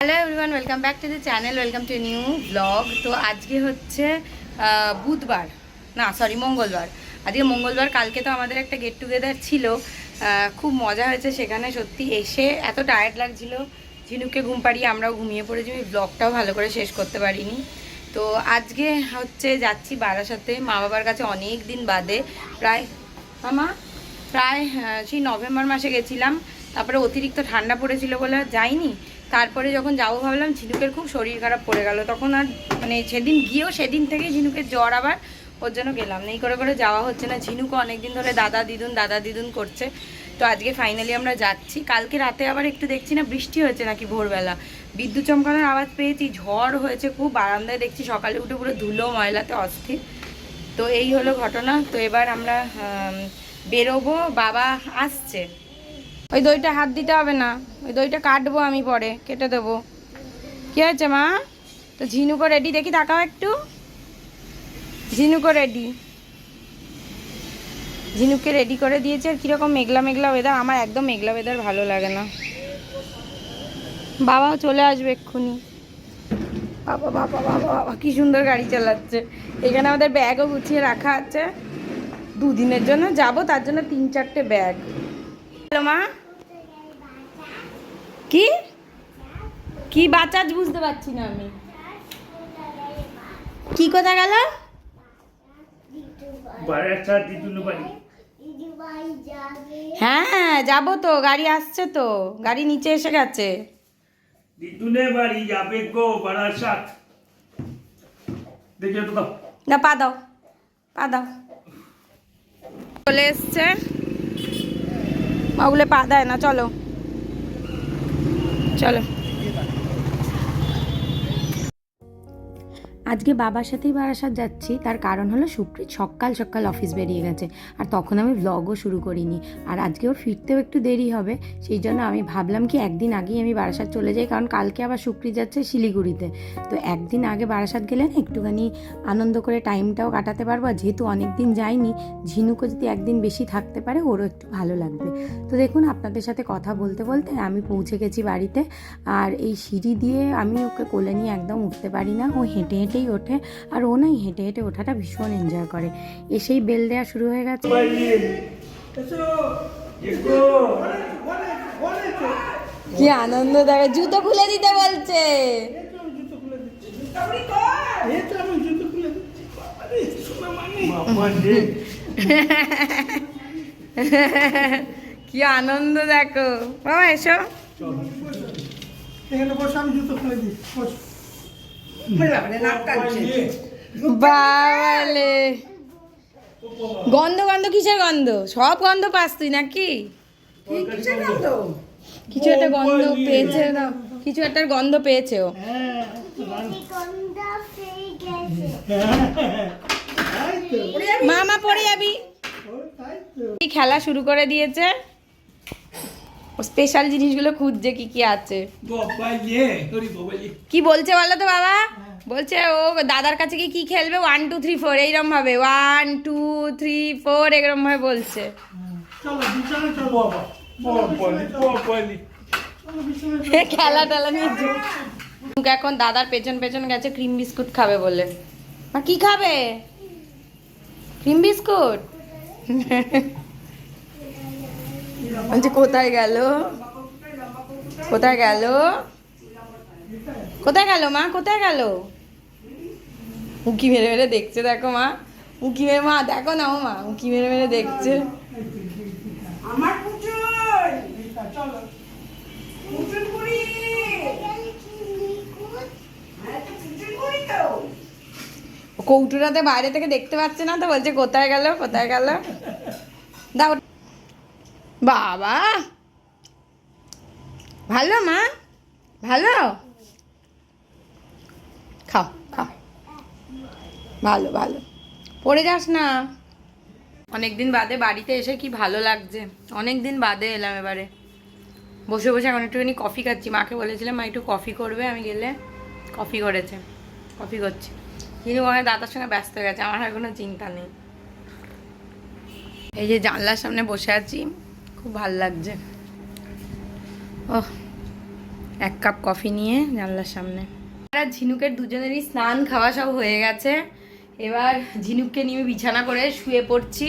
Hello everyone, welcome back to the channel, welcome to new blog. তো আজকে হচ্ছে বুধবার, না সরি মঙ্গলবার। আজকে মঙ্গলবার। কালকে তো আমাদের একটা গেট টুগেদার ছিল, খুব মজা হয়েছে সেখানে। সত্যি এসে এত টায়ার্ড লাগছিল, ঝিনুককে ঘুম পাড়িয়ে আমরাও ঘুমিয়ে পড়েছি। ব্লগটাও ভালো করে শেষ করতে পারিনি। তো আজকে হচ্ছে যাচ্ছি বারাসাতে, মা বাবার কাছে অনেক দিন বাদে। প্রায় সেই নভেম্বর মাসে গেছিলাম, তারপরে অতিরিক্ত ঠান্ডা পড়েছিল বলে আর যাইনি। তারপরে যখন যাবো ভাবলাম, ঝিনুকের খুব শরীর খারাপ পড়ে গেল, তখন আর মানে সেদিন গিয়েও সেদিন থেকেই ঝিনুকের জ্বর, আবার ওর জন্য গেলাম না। এই করে যাওয়া হচ্ছে না। ঝিনুকও অনেকদিন ধরে দাদা দিদুন করছে। তো আজকে ফাইনালি আমরা যাচ্ছি। কালকে রাতে আবার একটু দেখছি না বৃষ্টি হয়েছে নাকি, ভোরবেলা বিদ্যুৎ চমকানোর আওয়াজ পেয়েছি, ঝড় হয়েছে খুব। বারান্দায় দেখছি সকালে উঠে পুরো ধুলো ময়লাতে অস্থির। তো এই হলো ঘটনা। তো এবার আমরা বেরোবো, বাবা আসছে। ওই দইটা হাত দিতে হবে না, ওই দইটা কাটবো আমি, পরে কেটে দেবো। কি হয়েছে মা? তো ঝিনুকও রেডি, দেখি তাকাও একটু। ঝিনুকও রেডি, ঝিনুককে রেডি করে দিয়েছে। আর কীরকম মেঘলা মেঘলা ওয়েদার, আমার একদম মেঘলা ওয়েদার ভালো লাগে না। বাবাও চলে আসবে এক্ষুনি। বাবা বাবা বাবা বাবা কি সুন্দর গাড়ি চালাচ্ছে। এখানে আমাদের ব্যাগও গুছিয়ে রাখা আছে, দুদিনের জন্য যাব, তার জন্য 3-4টে ব্যাগ। হ্যালো মা, কি কি বাচ্চা বুঝতে পারছি না আমি। কি কথা গেল? হ্যাঁ যাবো তো, গাড়ি আসছে তো, গাড়ি নিচে এসে গেছে। বাড়ি যাবে গো বারাসাত। দেখে তো দাও না, পা দাও, পা দাও। চলে এসছে, ওগুলো পা দেয় না। চলো চলো। আজকে বাবার সাথেই বারাসাত যাচ্ছি, তার কারণ হলো সুপ্রীত সকাল সকাল অফিস বেরিয়ে গেছে, আর তখন আমি ভ্লগও শুরু করিনি। আর আজকে ওর ফিরতেও একটু দেরি হবে, সেই জন্য আমি ভাবলাম কি একদিন আগেই আমি বারাসাত চলে যাই, কারণ কালকে আবার সুপ্রীত যাচ্ছে শিলিগুড়িতে। তো একদিন আগে বারাসাত গেলে না একটুখানি আনন্দ করে টাইমটাও কাটাতে পারবো। আর যেহেতু অনেক দিন যাইনি, ঝিনুকও যদি একদিন বেশি থাকতে পারে ওরও একটু ভালো লাগবে। তো দেখুন, আপনাদের সাথে কথা বলতে বলতে আমি পৌঁছে গেছি বাড়িতে। আর এই সিঁড়ি দিয়ে আমি ওকে কোলে নিয়ে একদম উঠতে পারি না, ও হেঁটে হেঁটেই ওঠে। আর ও নাই হেঁটে হেঁটে ওঠাটা ভীষণ এনজয় করে। এসেই বেল দেওয়া শুরু হয়ে গেছে। কি আনন্দ দেখে, জুতো খুলে দিতে বলছে। কি আনন্দ দেখো বাবা, এসো। বাবালে, গন্ধ গন্ধ কিসের গন্ধ? সব গন্ধ পাস তুই নাকি? কিছু একটা গন্ধ পেয়েছে না, কিছু একটা গন্ধ পেয়েছে ও। মামা পড়ে যাবি। খেলা শুরু করে দিয়েছে, ও স্পেশাল জিনিসগুলো খুঁজছে কি কি আছে। কি বলছে বলো তো বাবা? বলছে ও দাদার কাছে কি খেলবে, 1 2 3 4 এইরকম ভাবে, 1 2 3 4 এরকম ভাবে বলছে। খেলা টেলা নিয়ে এখন দাদার পেছন পেছন গেছে ক্রিম বিস্কুট খাবে বলে। মা কি খাবে? Cream biscuit. বলছে কোথায় গেল, কোথায় গেল, কোথায় গেল মা, কোথায় গেল? উঁকি মেরে মেরে দেখছে, দেখো মা, উঁকি মেরে, মা দেখো না ও, মা উঁকি মেরে মেরে দেখছে। কৌটুরাতে বাইরে থেকে দেখতে পাচ্ছে না, তো বলছে কোথায় গেল, কোথায় গেল। দাও বাবা, ভালো মা, ভালো, খাও খাও, ভালো ভালো, পড়ে যাস না। অনেকদিন বাদে বাড়িতে এসে কি ভালো লাগছে, অনেক দিন বাদে এলাম। এবারে বসে বসে এখন একটুখানি কফি খাচ্ছি। মাকে বলেছিলাম মা একটু কফি করবে, আমি গেলে কফি করেছে, কফি করছি। কিন্তু ওখানে দাদার সঙ্গে ব্যস্ত হয়ে গেছে, আমার আর কোনো চিন্তা নেই। এই যে জানলার সামনে বসে আছি, খুব ভাল লাগছে। ওহ, এক কাপ কফি নিয়ে জানলার সামনে। আর ঝিনুকের দুজনেরই স্নান খাওয়া সব হয়ে গেছে। এবার ঝিনুককে নিয়ে বিছানা করে শুয়ে পড়ছি,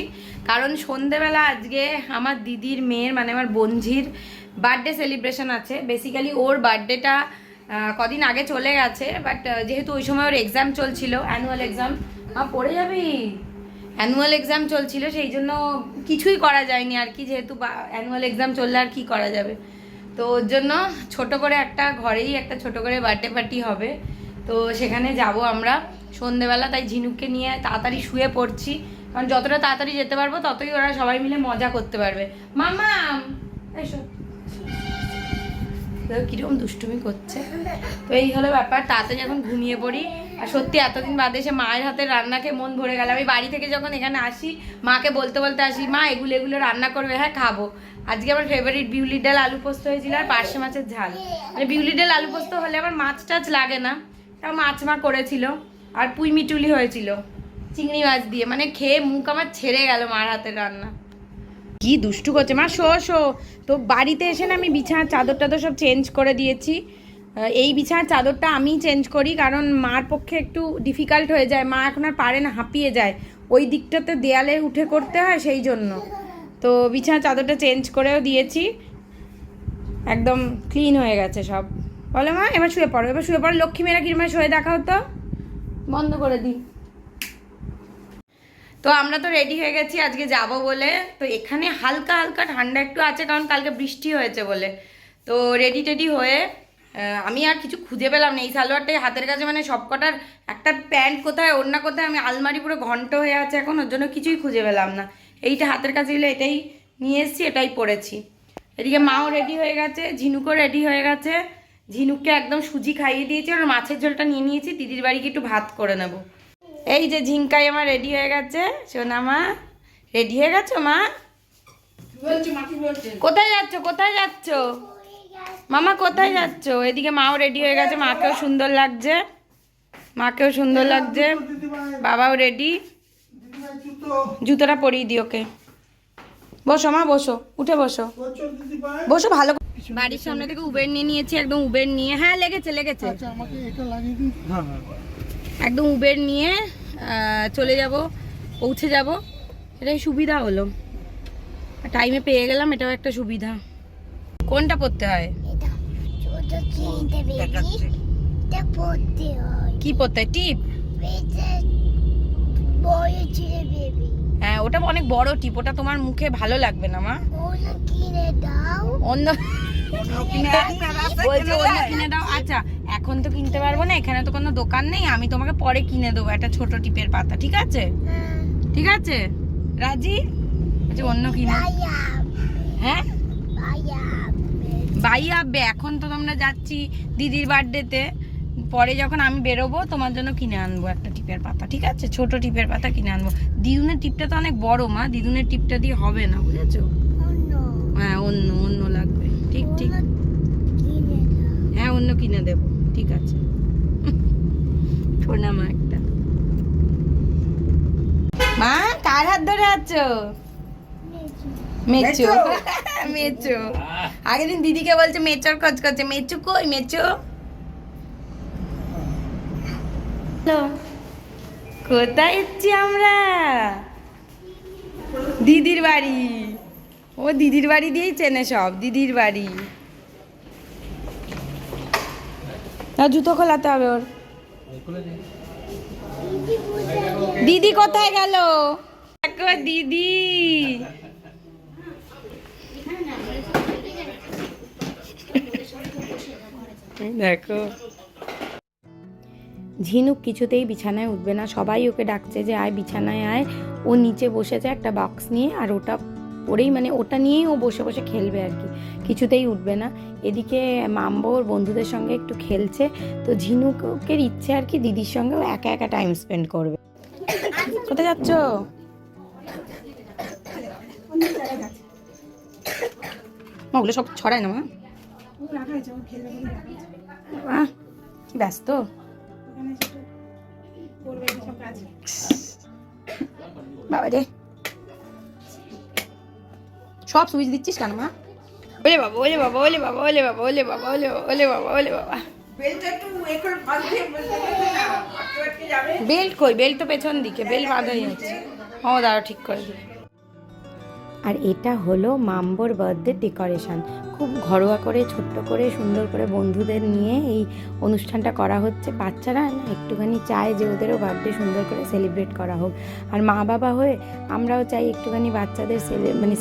কারণ সন্ধেবেলা আজকে আমার দিদির মেয়ের মানে আমার বোনঝির বার্থডে সেলিব্রেশন আছে। বেসিক্যালি ওর বার্থডেটা কদিন আগে চলে গেছে, বাট যেহেতু ওই সময় ওর এক্সাম চলছিল, অ্যানুয়াল এক্সাম, পড়ে যাবি, অ্যানুয়াল এক্সাম চলছিল, সেই জন্য কিছুই করা যায়নি আর কি। যেহেতু অ্যানুয়াল এক্সাম চললে আর কি করা যাবে, তো ওর জন্য ছোট করে একটা ঘরেই একটা ছোট করে বার্থডে পার্টি হবে, তো সেখানে যাব আমরা সন্ধেবেলা। তাই ঝিনুককে নিয়ে তাড়াতাড়ি শুয়ে পড়ছি, কারণ যতটা তাড়াতাড়ি যেতে পারবো ততই ওরা সবাই মিলে মজা করতে পারবে। মামা এসো, কিরকম দুষ্টুমি করছে। তো এই হলো ব্যাপার, তাড়াতাড়ি এখন ঘুমিয়ে পড়ি। আর সত্যি এতদিন বাদে এসে মায়ের হাতের রান্নাকে মন ভরে গেল। আমি বাড়ি থেকে যখন এখানে আসি মাকে বলতে বলতে আসি, মা এগুলো এগুলো রান্না করবে, হ্যাঁ খাবো। আজকে আমার ফেভারিট বিউলির ডাল আলু পোস্ত হয়েছিল আর পার্শে মাছের ঝাল। মানে বিউলির ডাল আলু পোস্ত হলে আমার মাছ টাছ লাগে না, তাও মাছ মা করেছিল। আর পুঁই মিটুলি হয়েছিল চিংড়ি মাছ দিয়ে, মানে খেয়ে মুখ আমার ছেড়ে গেল মার হাতের রান্না। কি দুষ্টু করছে মা, শো শো। তো বাড়িতে এসে না আমি বিছানার চাদর টাদর সব চেঞ্জ করে দিয়েছি। এই বিছানার চাদরটা আমিই চেঞ্জ করি, কারণ মার পক্ষে একটু ডিফিকাল্ট হয়ে যায়, মা এখন আর পারে না, হাঁপিয়ে যায়, ওই দিকটাতে দেয়ালে উঠে করতে হয়, সেই জন্য। তো বিছানার চাদরটা চেঞ্জ করেও দিয়েছি, একদম ক্লিন হয়ে গেছে সব। বলো মা এবার শুয়ে পড়ো, এবার শুয়ে পড়ো। লক্ষ্মী মেয়েরা কিরমা শুয়ে দেখাও তো, বন্ধ করে দিই। তো আমরা তো রেডি হয়ে গেছি আজকে যাব বলে। তো এখানে হালকা হালকা ঠান্ডা একটু আছে, কারণ কালকে বৃষ্টি হয়েছে বলে। তো রেডি টেডি হয়ে আমি আর কিছু খুঁজে পেলাম না। এই সালোয়ারটাই হাতের কাছে, মানে সব কটার একটা প্যান্ট কোথায় ওড়না কোথায়, আমি আলমারি পুরো ঘন্ট হয়ে আছে এখন, ওর জন্য কিছুই খুঁজে পেলাম না। এইটা হাতের কাছে ছিল, এটাই নিয়ে এসেছি, এটাই পরেছি। এদিকে মাও রেডি হয়ে গেছে, ঝিনুকও রেডি হয়ে গেছে। ঝিনুককে একদম সুজি খাইয়ে দিয়েছি, আর মাছের ঝোলটা নিয়ে নিয়েছি, দিদির বাড়িকে একটু ভাত করে নেব। এই যে ঝিঙ্কাই আমার রেডি হয়ে গেছে। সোনা মা রেডি হয়ে গেছো মা? কোথায় যাচ্ছ, কোথায় যাচ্ছ মামা, কোথায় যাচ্ছ? এদিকে মাও রেডি হয়ে গেছে, মাকেও সুন্দর লাগছে, মাকেও সুন্দর লাগছে, বাবাও রেডি। জুতোটা পরিয়ে দিই ওকে। বসো মা, বসো, উঠে বসো, বসো ভালো। বাড়ির সামনে থেকে উবের নিয়ে নিয়েছি, একদম উবের নিয়ে, হ্যাঁ লেগেছে লেগেছে, একদম উবের নিয়ে চলে যাব, পৌঁছে যাব, এটাই সুবিধা হলো, টাইমে পেয়ে গেলাম, এটাও একটা সুবিধা। কোনটা পড়তে হয়? কি পড়তে হয়? টিপ? হ্যাঁ ওটা অনেক বড় টিপ, ওটা তোমার মুখে ভালো লাগবে না মা। অন্য বলছে অন্য কিনে দাও। আচ্ছা এখন তো কিনতে পারবো না, এখানে তো কোনো দোকান নেই, আমি তোমাকে পরে কিনে দেবো একটা ছোট টিপের পাতা, ঠিক আছে? ঠিক আছে রাজি? আচ্ছা অন্য কিনে, হ্যাঁ বাই আবে। এখন তো তোমরা যাচ্ছি দিদির বার্থডেতে, পরে যখন আমি বেরোবো তোমার জন্য কিনে আনবো একটা টিপের পাতা, ঠিক আছে? ছোট টিপের পাতা কিনে আনবো। দিদুনের টিপটা তো অনেক বড় মা, দিদুনের টিপটা দিয়ে হবে না, বুঝেছো? হ্যাঁ অন্য অন্য লাগবে, ঠিক ঠিক, হ্যাঁ অন্য কিনে দেবো, ঠিক আছে? শোনা মা একটা, মা কার হাত ধরে আছো? মেচো মেচো, আগের দিন দিদিকে বলছে মেচোর খোঁজ করছে, মেচু কই মেচো? কোথায় এসছি আমরা? দিদির বাড়ি। ও দিদির বাড়ি দিয়েই চেনে সব, দিদির বাড়ি। জুতো খোলাতে হবে ওর। দিদি কোথায় গেল? দেখো দিদি, দেখো। ঝিনুক কিছুতেই বিছানায় উঠবে না, সবাই ওকে ডাকছে যে আয় বিছানায় আয়। ও নিচে বসেছে একটা বক্স নিয়ে, আর ওটা পরেই মানে ওটা নিয়েই ও বসে বসে খেলবে আর কি, কিছুতেই উঠবে না। এদিকে মাম্বা ওর বন্ধুদের সঙ্গে একটু খেলছে। তো ঝিনুকের ইচ্ছে আর কি দিদির সঙ্গে ও একা একা টাইম স্পেন্ড করবে। কোথায় যাচ্ছ? ওগুলো সব ছড়ায় না মা, কি ব্যস্ত। বাবা রে, সব সুইচ দিচ্ছিস কেন মা? ওলে বাবা ওলে বাবা ওলে বাবা ওলে বাবা ওলে বাবা ওলে বাবা ওলে বাবা ওলে বাবা বেল্ট কই, বেল্ট তো পেছন দিকে, বেল্ট বাঁধাই আছে। ও দাঁড়াও ঠিক করে দিই। আর এটা হলো মাম্বোর বার্থডে ডেকোরেশন। খুব ঘরোয়া করে, ছোট্ট করে, সুন্দর করে বন্ধুদের নিয়ে এই অনুষ্ঠানটা করা হচ্ছে। বাচ্চারা না একটুখানি চায় যে ওদেরও বার্থডে সুন্দর করে সেলিব্রেট করা হোক, আর মা বাবা হয়ে আমরাও চাই একটুখানি বাচ্চাদের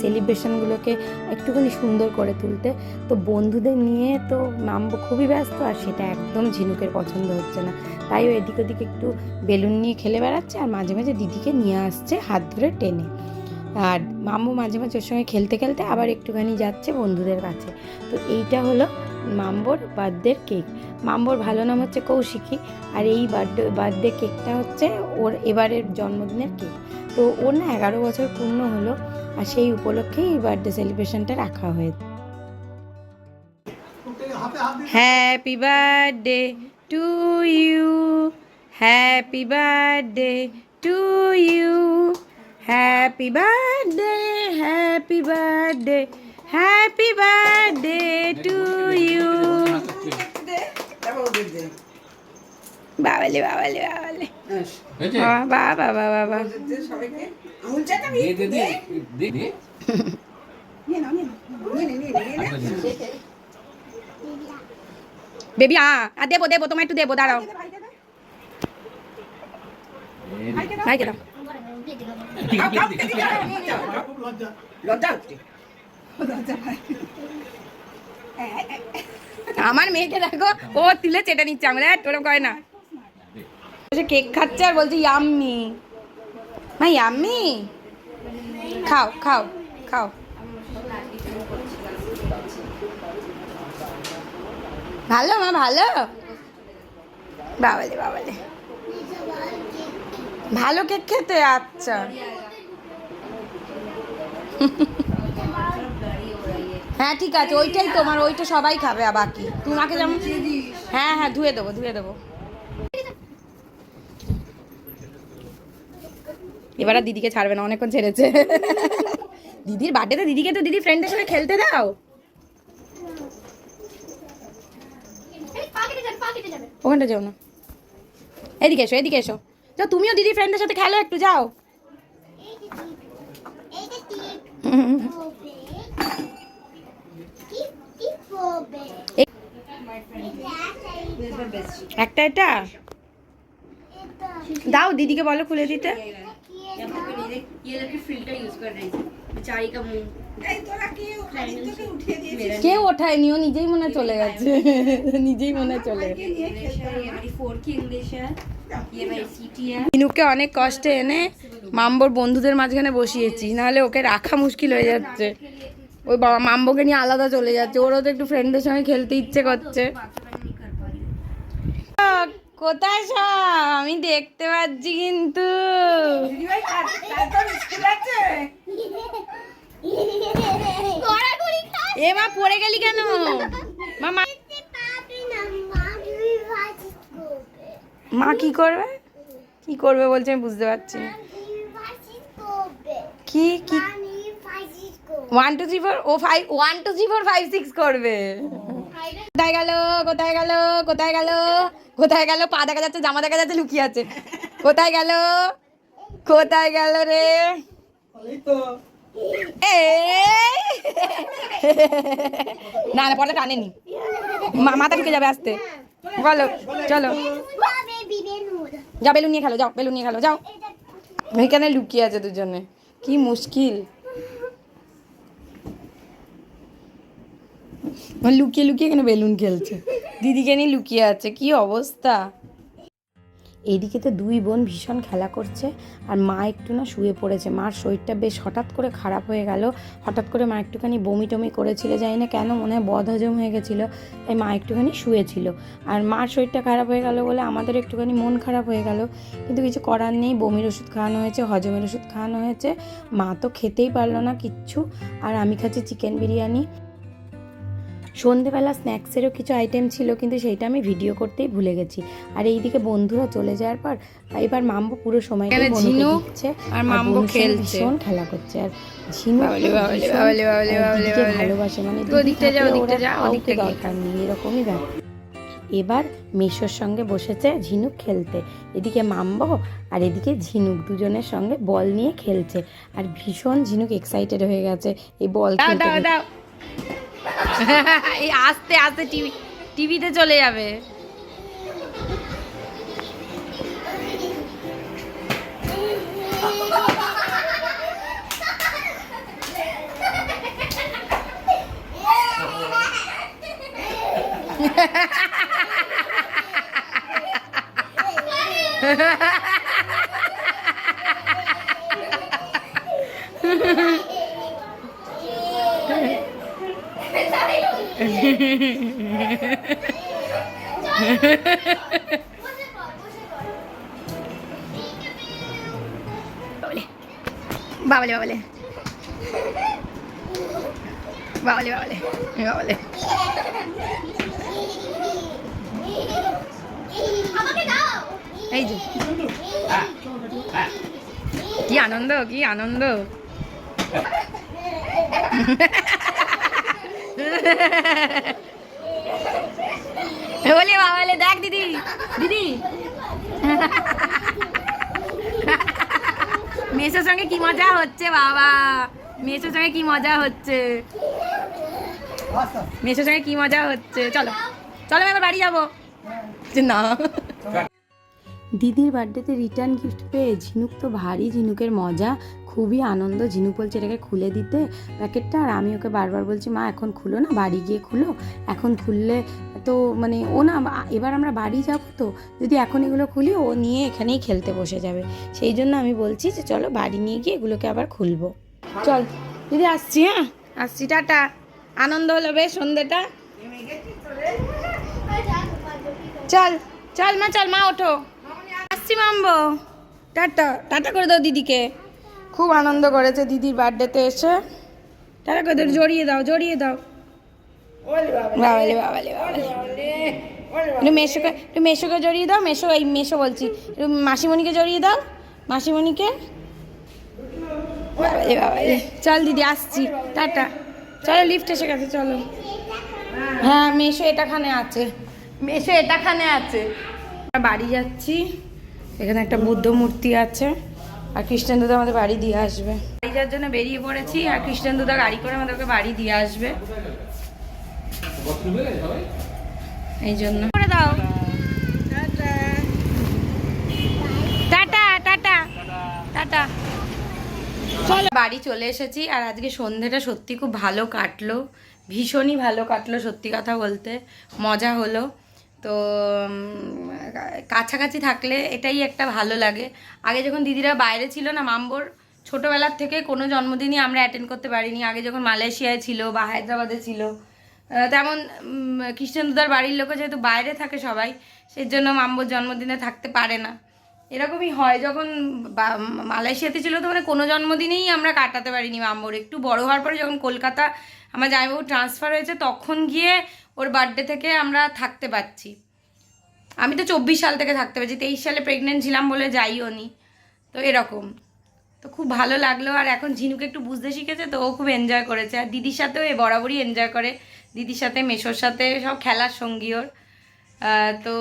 সেলিব্রেশনগুলোকে একটুখানি সুন্দর করে তুলতে। তো বন্ধুদের নিয়ে তো মাম্বো খুবই ব্যস্ত, আর সেটা একদম ঝিনুকের পছন্দ হচ্ছে না, তাই ও এদিক ওদিক একটু বেলুন নিয়ে খেলে বেড়াচ্ছে, আর মাঝে মাঝে দিদিকে নিয়ে আসছে হাত ধরে টেনে। আর মাম্বু মাঝে মাঝে ওর সঙ্গে খেলতে খেলতে আবার একটুখানি যাচ্ছে বন্ধুদের কাছে। তো এইটা হলো মাম্বোর বার্থডের কেক। মাম্বোর ভালো নাম হচ্ছে কৌশিকী, আর এই বার্থডে কেকটা হচ্ছে ওর এবারের জন্মদিনের কেক। তো ওর না 11 বছর পূর্ণ হলো, আর সেই উপলক্ষেই এই বার্থডে সেলিব্রেশনটা রাখা হয়েছে। Happy birthday to you, happy birthday to you, happy birthday, happy birthday, happy birthday to you. বাবালে বাবালে বাবালে, বাবা বাবা বাবা। বেবি আর দেবো দেবো, তোমায় একটু দেবো, দাঁড়াও। ভাইকে দাও। আমার মেয়েকে দেখো, ও তুলে চেটে নিচ্ছে, আমরা তোর করে না। কেক খাচ্ছে আর বলছে ইয়াম্মি, মা ইয়াম্মি, খাও খাও খাও। ভালো মা, ভালো। বাবালে বাবালে, ভালো কেক খেতে। আচ্ছা হ্যাঁ ঠিক আছে, ওইটাই তোমার, ওইটা সবাই খাবে, আর বাকি তোমাকে যেমন। হ্যাঁ হ্যাঁ ধুয়ে দেবো, ধুয়ে দেবো। এবার আর দিদিকে ছাড়বে না, অনেকক্ষণ ছেড়েছে। দিদির বার্থডেতে দিদিকে তো দিদি ফ্রেন্ডের সাথে খেলতে দাও। ওখানটা যাও না, এদিকে এসো, এদিকে এসো, যাও তুমিও দিদি ফ্রেন্ডের সাথে খেলো একটু, যাও। একটা এটা দাও, দিদিকে বলো খুলে দিতে। কেউ ওঠায়নি, ও নিজেই মনে চলে গেছে, নিজেই মনে চলে গেছে। ঝিনুককে অনেক কষ্টে এনে মাম্বোর বন্ধুদের মাঝখানে বসিয়েছি, নাহলে ওকে রাখা মুশকিল হয়ে যাচ্ছে। ওই বাবা মাম্বোকে নিয়ে আলাদা চলে যাচ্ছে, ওরও তো একটু ফ্রেন্ডদের সঙ্গে খেলতে ইচ্ছে করছে। কোথায় সব আমি দেখতে পাচ্ছি কিন্তু। এ মা পড়ে গেলি কেন? মা কি করবে, কি করবে বলছে আমি বুঝতে পারছি না। কি কি 1 2 3 4 ও 5 1 2 3 4 5 6 করবে। কোথায় গেল, কোথায় গেল, কোথায় গেল, কোথায় গেল? পা দেখা যাচ্ছে, জামা দেখা যাচ্ছে, লুকিয়ে আছে। কোথায় গেল, কোথায় গেল রে? না না পরে টানেনি, মাথা ঢুকে যাবে আসতে। বলো চলো, যাও বেলুন নিয়ে খেলো, যাও বেলুন নিয়ে খেলো, যাও। এখানে লুকিয়ে আছে দুজনে, কি মুশকিল। লুকিয়ে লুকিয়ে এখানে বেলুন খেলছে, দিদিকে নিয়ে লুকিয়ে আছে, কি অবস্থা। এইদিকে তো দুই বোন ভীষণ খেলা করছে, আর মা একটু না শুয়ে পড়েছে। মার শরীরটা বেশ হঠাৎ করে খারাপ হয়ে গেল, হঠাৎ করে মা একটুখানি বমি টমি করেছিল, জানি না কেন, মনে হয় বদহজম হয়ে গেছিলো, তাই মা একটুখানি শুয়েছিল। আর মার শরীরটা খারাপ হয়ে গেল বলে আমাদের একটুখানি মন খারাপ হয়ে গেল, কিন্তু কিছু করার নেই। বমির ওষুধ খাওয়ানো হয়েছে, হজমের ওষুধ খাওয়ানো হয়েছে, মা তো খেতেই পারলো না কিচ্ছু। আর আমি খাচ্ছি চিকেন বিরিয়ানি। সন্ধেবেলা স্ন্যাক্সেরও কিছু আইটেম ছিল, কিন্তু সেইটা আমি ভিডিও করতেই ভুলে গেছি। আর এইদিকে বন্ধুরা চলে যাওয়ার পর এবার মাম্বো পুরো সময়টা ঝিনুক দিচ্ছে আর মাম্বো খেলছে, ভীষণ খেলা করছে। আর ঝিনুক ভালোবাসে, মানে ওদিকটা দরকার নেই, এরকমই ব্যাপার। এবার মেশোর সঙ্গে বসেছে ঝিনুক খেলতে, এদিকে মাম্বো আর এদিকে ঝিনুক দুজনের সঙ্গে বল নিয়ে খেলছে। আর ভীষণ ঝিনুক এক্সাইটেড হয়ে গেছে এই বল খেলতে। এই আস্তে আস্তে টিভিতে চলে যাবে। বাবলে বাবলে বাবলে বাবলে বাবলে এই যে কি আনন্দ, কি আনন্দ। বলে বাবালে দেখ দিদি দিদি মেসোর সঙ্গে কি মজা হচ্ছে বাবা, মেসোর সঙ্গে কি মজা হচ্ছে, মেসোর সঙ্গে কি মজা হচ্ছে। চলো চলো এবার বাড়ি যাবো না। দিদির বার্থডেতে রিটার্ন গিফট পেয়ে ঝিনুক তো ভারী, ঝিনুকের মজা, খুবই আনন্দ। ঝিনুক বলছে এটাকে খুলে দিতে প্যাকেটটা, আর আমি ওকে বারবার বলছি মা এখন খুলো না, বাড়ি গিয়ে খুলো, এখন খুললে তো মানে ও না, এবার আমরা বাড়ি যাবো তো যদি এখন এগুলো খুলি ও নিয়ে এখানেই খেলতে বসে যাবে। সেই জন্য আমি বলছি যে চলো বাড়ি নিয়ে গিয়ে এগুলোকে আবার খুলবো। চল দিদি আসছি, হ্যাঁ আসছি, টাটা। আনন্দ হলো বেশ সন্ধ্যেটা। চল চল মা, চল মা ওঠো, আসছি মাম্বো, টাটা টাটা করে দাও দিদিকে। খুব আনন্দ করেছে দিদির বার্থডেতে এসে, টাটা করে দাও, জড়িয়ে দাও জড়িয়ে দাও। বাবালে বাবালে বাবালে, একটু মেশোকে জড়িয়ে দাও, মেশো এই মেশো বলছি, একটু মাসিমণিকে জড়িয়ে দাও, মাসিমণিকে। বাবালে বাবালে, চল দিদি আসছি, টাটা। চলো লিফট এসে গেছে, চলো। হ্যাঁ মেশো এটাখানে আছে, মেশো এটাখানে আছে। বাড়ি যাচ্ছি, এখানে একটা বুদ্ধ মূর্তি আছে, আর খ্রিস্টান দাদা আমাদের বাড়ি দিয়ে আসবে। বাড়ি যাওয়ার জন্য বেরিয়ে পড়েছি, আর খ্রিস্টান দাদা গাড়ি করে আমাদেরকে বাড়ি দিয়ে আসবে, এই জন্য করে দাও। Tata tata tata. চলো বাড়ি চলে এসেছি, আর আজকে সন্ধ্যেটা সত্যি খুব ভালো কাটলো, ভীষণই ভালো কাটলো, সত্যি কথা বলতে মজা হলো। তো কাছাকাছি থাকলে এটাই একটা ভালো লাগে। আগে যখন দিদিরা বাইরে ছিল না, মাম্বোর ছোটোবেলার থেকে কোনো জন্মদিনই আমরা অ্যাটেন্ড করতে পারিনি। আগে যখন মালয়েশিয়ায় ছিল বা হায়দ্রাবাদে ছিল, তেমন খ্রিস্টান দাদার বাড়ির লোকও যেহেতু বাইরে থাকে সবাই, সেই জন্য মাম্বোর জন্মদিনে থাকতে পারে না। এরকমই হয়, যখন মালয়েশিয়াতে ছিল তো মানে কোনো জন্মদিনেই আমরা কাটাতে পারিনি মাম্বোর। একটু বড় হওয়ার পরে যখন কলকাতা আমার জামাইবাবু ট্রান্সফার হয়েছে, তখন গিয়ে ওর বার্থডে থেকে আমরা থাকতে পারছি। আমি তো 24 সাল থেকে থাকতে পারছি, 23 সালে প্রেগনেন্ট ছিলাম বলে যাইও নি। তো এরকম তো খুব ভালো লাগলো। আর এখন ঝিনুকে একটু বুঝতে শিখেছে, তো ও খুব এনজয় করেছে। আর দিদির সাথেও এ বরাবরই এনজয় করে, দিদির সাথে মেশোর সাথে সব খেলার সঙ্গী ওর। তো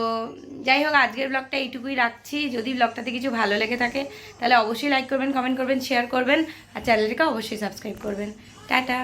যাই হোক, আজকের ব্লগটা এইটুকুই রাখছি। যদি ব্লগটাতে কিছু ভালো লেগে থাকে তাহলে অবশ্যই লাইক করবেন, কমেন্ট করবেন, শেয়ার করবেন, আর চ্যানেলটাকে অবশ্যই সাবস্ক্রাইব করবেন। টাটা।